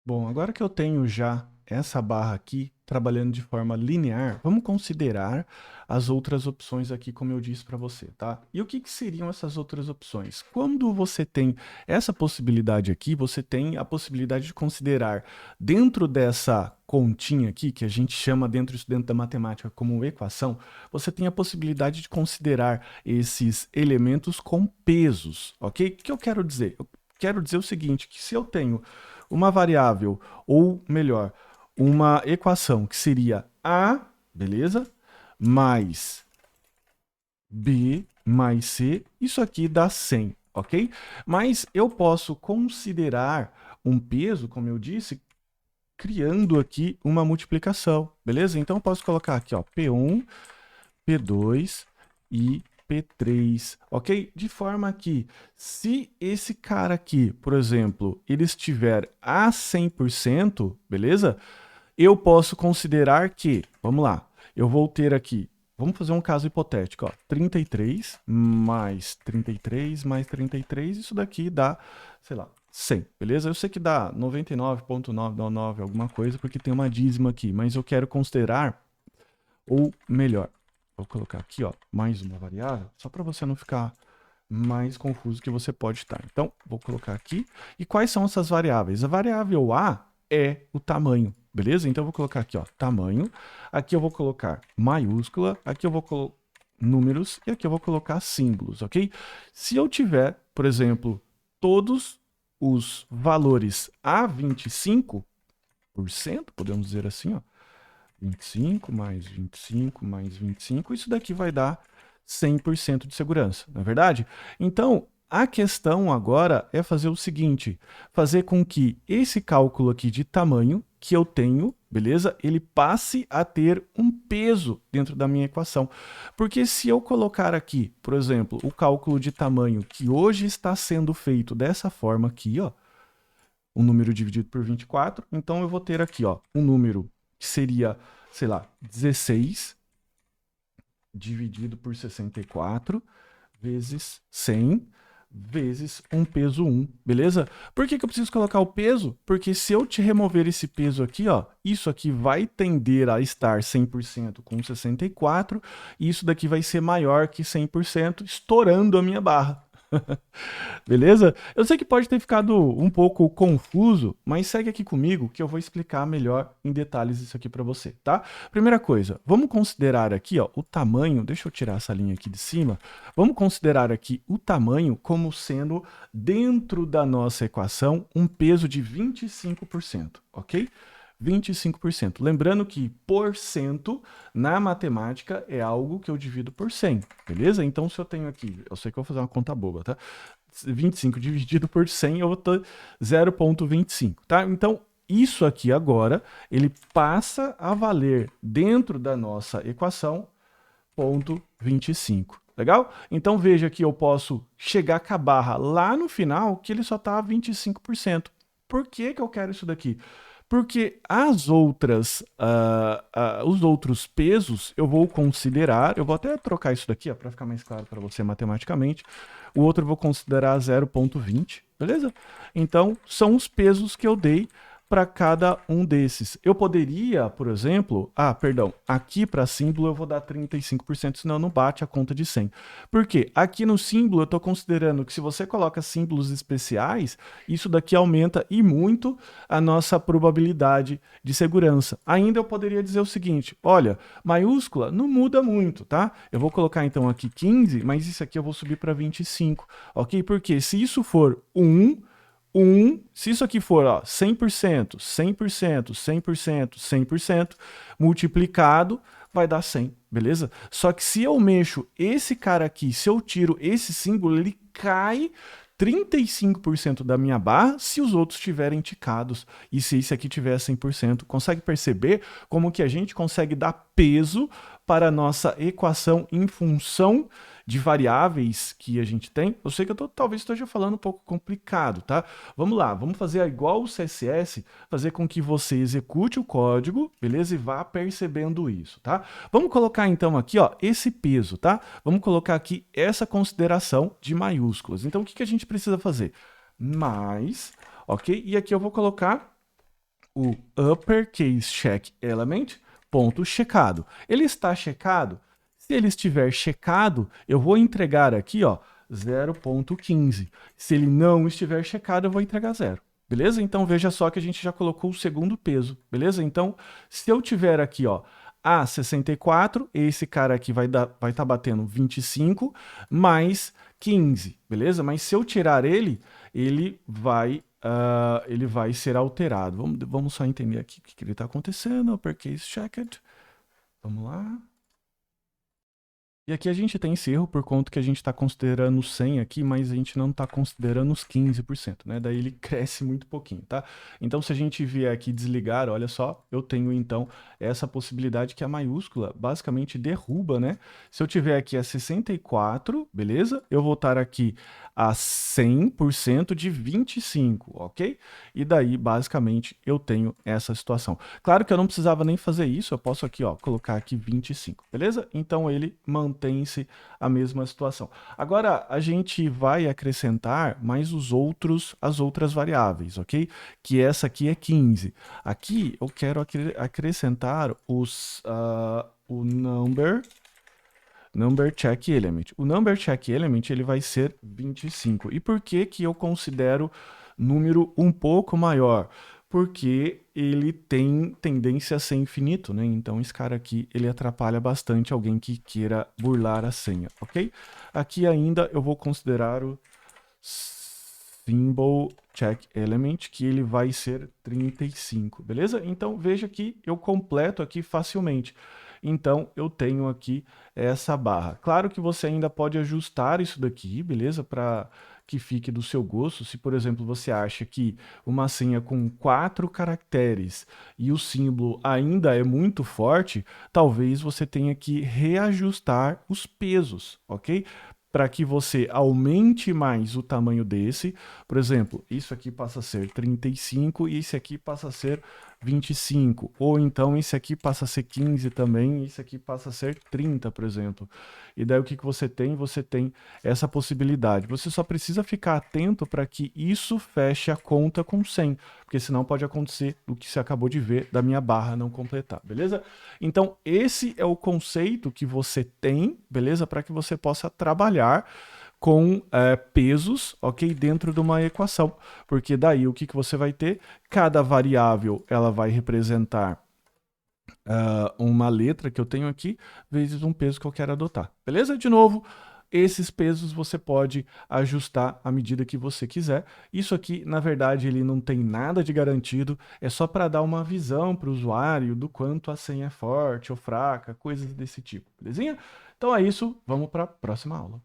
Bom, agora que eu tenho já essa barra aqui trabalhando de forma linear, vamos considerar as outras opções aqui, como eu disse para você, tá? E o que que seriam essas outras opções? Quando você tem essa possibilidade aqui, você tem a possibilidade de considerar dentro dessa continha aqui, que a gente chama dentro da matemática como equação, você tem a possibilidade de considerar esses elementos com pesos, ok? O que eu quero dizer? Eu quero dizer o seguinte, que se eu tenho uma variável, ou melhor, uma equação que seria A, beleza? Mais B mais C, isso aqui dá 100, ok? Mas eu posso considerar um peso, como eu disse, criando aqui uma multiplicação, beleza? Então eu posso colocar aqui, ó, P1, P2 e P3, ok? De forma que, se esse cara aqui, por exemplo, ele estiver a 100%, beleza? Eu posso considerar que, vamos lá, eu vou ter aqui, vamos fazer um caso hipotético, ó, 33 mais 33 mais 33, isso daqui dá, sei lá, 100, beleza? Eu sei que dá 99,999 alguma coisa, porque tem uma dízima aqui, mas eu quero considerar, ou melhor, vou colocar aqui, ó, mais uma variável, só para você não ficar mais confuso que você pode estar. Então, vou colocar aqui. E quais são essas variáveis? A variável A é o tamanho, beleza? Então, eu vou colocar aqui, ó, tamanho. Aqui eu vou colocar maiúscula. Aqui eu vou colocar números. E aqui eu vou colocar símbolos, ok? Se eu tiver, por exemplo, todos os valores a 25%, podemos dizer assim, ó, 25 mais 25 mais 25, isso daqui vai dar 100% de segurança, não é verdade? Então, a questão agora é fazer o seguinte, fazer com que esse cálculo aqui de tamanho que eu tenho, beleza? Ele passe a ter um peso dentro da minha equação. Porque se eu colocar aqui, por exemplo, o cálculo de tamanho que hoje está sendo feito dessa forma aqui, ó, um número dividido por 24, então eu vou ter aqui, ó, um número que seria, sei lá, 16 dividido por 64 vezes 100 vezes um peso 1, beleza? Por que que eu preciso colocar o peso? Porque se eu te remover esse peso aqui, ó, isso aqui vai tender a estar 100% com 64, e isso daqui vai ser maior que 100%, estourando a minha barra. Beleza? Eu sei que pode ter ficado um pouco confuso, mas segue aqui comigo que eu vou explicar melhor em detalhes isso aqui para você, tá? Primeira coisa, vamos considerar aqui, ó, o tamanho, deixa eu tirar essa linha aqui de cima, vamos considerar aqui o tamanho como sendo, dentro da nossa equação, um peso de 25%, ok? 25%. Lembrando que porcento na matemática é algo que eu divido por 100, beleza? Então, se eu tenho aqui, eu sei que eu vou fazer uma conta boba, tá? 25 dividido por 100, eu vou ter 0,25, tá? Então, isso aqui agora, ele passa a valer dentro da nossa equação 0,25. Legal? Então veja que eu posso chegar com a barra lá no final que ele só está a 25%. Por que que eu quero isso daqui? Porque os outros pesos eu vou considerar, eu vou até trocar isso daqui para ficar mais claro para você matematicamente. O outro eu vou considerar 0,20, beleza? Então são os pesos que eu dei para cada um desses. Eu poderia, por exemplo, aqui para símbolo eu vou dar 35%, senão não bate a conta de 100. Por quê? Aqui no símbolo eu estou considerando que se você coloca símbolos especiais, isso daqui aumenta e muito a nossa probabilidade de segurança. Ainda eu poderia dizer o seguinte, olha, maiúscula não muda muito, tá? Eu vou colocar então aqui 15, mas isso aqui eu vou subir para 25, ok? Porque se isso for 1, se isso aqui for ó, 100%, 100%, 100%, 100%, multiplicado, vai dar 100, beleza? Só que se eu mexo esse cara aqui, se eu tiro esse símbolo, ele cai 35% da minha barra se os outros estiverem ticados e se esse aqui tiver 100%. Consegue perceber como que a gente consegue dar peso para a nossa equação em função de variáveis que a gente tem? Eu sei que talvez esteja falando um pouco complicado, tá? Vamos lá, vamos fazer igual o CSS, fazer com que você execute o código, beleza? E vá percebendo isso, tá? Vamos colocar então aqui, ó, esse peso, tá? Vamos colocar aqui essa consideração de maiúsculas. Então, o que que a gente precisa fazer? Mais, ok? E aqui eu vou colocar o uppercase check element, ponto checado. Ele está checado? Se ele estiver checado, eu vou entregar aqui, ó, 0.15. Se ele não estiver checado, eu vou entregar 0. Beleza? Então veja só que a gente já colocou o segundo peso, beleza? Então, se eu tiver aqui, ó, a 64, esse cara aqui vai estar batendo 25 mais 15, beleza? Mas se eu tirar ele, ele vai ser alterado. Vamos só entender aqui o que ele está acontecendo. Uppercase checked. Vamos lá. E aqui a gente tem esse erro por conta que a gente está considerando 100 aqui, mas a gente não está considerando os 15%, né? Daí ele cresce muito pouquinho, tá? Então, se a gente vier aqui desligar, olha só, eu tenho então essa possibilidade que a maiúscula basicamente derruba, né? Se eu tiver aqui a 64, beleza? Eu vou estar aqui a 100% de 25, ok? E daí, basicamente, eu tenho essa situação. Claro que eu não precisava nem fazer isso, eu posso aqui, ó, colocar aqui 25, beleza? Então, ele mantém-se a mesma situação. Agora, a gente vai acrescentar mais as outras variáveis, ok? Que essa aqui é 15. Aqui, eu quero acrescentar o number check element. O number check element ele vai ser 25. E por que que eu considero número um pouco maior? Porque ele tem tendência a ser infinito, né? Então esse cara aqui, ele atrapalha bastante alguém que queira burlar a senha, ok? Aqui ainda eu vou considerar o symbol check element, que ele vai ser 35, beleza? Então veja que eu completo aqui facilmente. Então, eu tenho aqui essa barra. Claro que você ainda pode ajustar isso daqui, beleza? Para que fique do seu gosto. Se, por exemplo, você acha que uma senha com 4 caracteres e o símbolo ainda é muito forte, talvez você tenha que reajustar os pesos, ok? Para que você aumente mais o tamanho desse. Por exemplo, isso aqui passa a ser 35 e esse aqui passa a ser 25. Ou então esse aqui passa a ser 15 também e esse aqui passa a ser 30, por exemplo. E daí o que você tem? Você tem essa possibilidade. Você só precisa ficar atento para que isso feche a conta com 100, porque senão pode acontecer o que você acabou de ver da minha barra não completar, beleza? Então, esse é o conceito que você tem, beleza? Para que você possa trabalhar com pesos, ok? Dentro de uma equação. Porque daí o que você vai ter? Cada variável ela vai representar uma letra que eu tenho aqui, vezes um peso que eu quero adotar. Beleza? De novo, esses pesos você pode ajustar à medida que você quiser. Isso aqui, na verdade, ele não tem nada de garantido, é só para dar uma visão para o usuário do quanto a senha é forte ou fraca, coisas desse tipo, belezinha? Então é isso, vamos para a próxima aula.